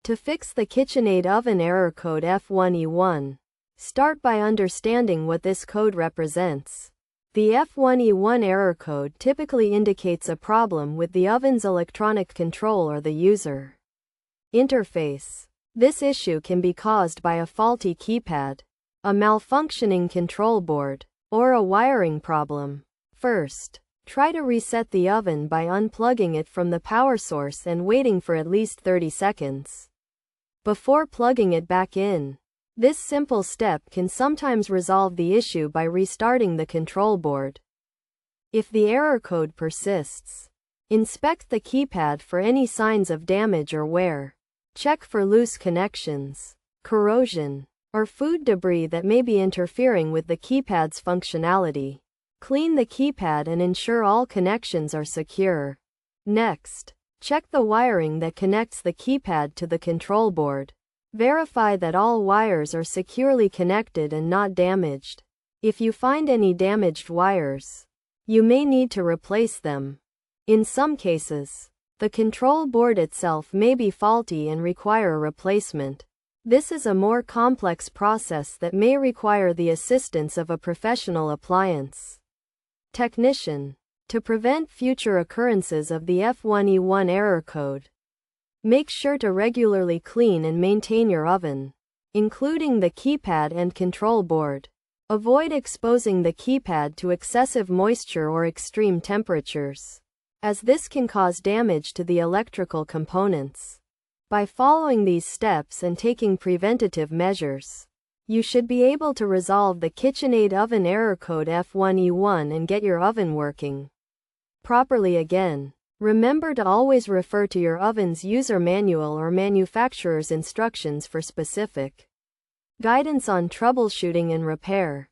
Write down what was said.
To fix the KitchenAid oven error code F1E1, start by understanding what this code represents. The F1E1 error code typically indicates a problem with the oven's electronic control or the user interface. This issue can be caused by a faulty keypad, a malfunctioning control board, or a wiring problem. First, try to reset the oven by unplugging it from the power source and waiting for at least 30 seconds before plugging it back in. This simple step can sometimes resolve the issue by restarting the control board. If the error code persists, inspect the keypad for any signs of damage or wear. Check for loose connections, corrosion, or food debris that may be interfering with the keypad's functionality. Clean the keypad and ensure all connections are secure. Next, check the wiring that connects the keypad to the control board. Verify that all wires are securely connected and not damaged. If you find any damaged wires, you may need to replace them. In some cases, the control board itself may be faulty and require a replacement. This is a more complex process that may require the assistance of a professional appliance technician. To prevent future occurrences of the F1E1 error code, make sure to regularly clean and maintain your oven, including the keypad and control board. Avoid exposing the keypad to excessive moisture or extreme temperatures, as this can cause damage to the electrical components. By following these steps and taking preventative measures, you should be able to resolve the KitchenAid oven error code F1E1 and get your oven working properly again. Remember to always refer to your oven's user manual or manufacturer's instructions for specific guidance on troubleshooting and repair.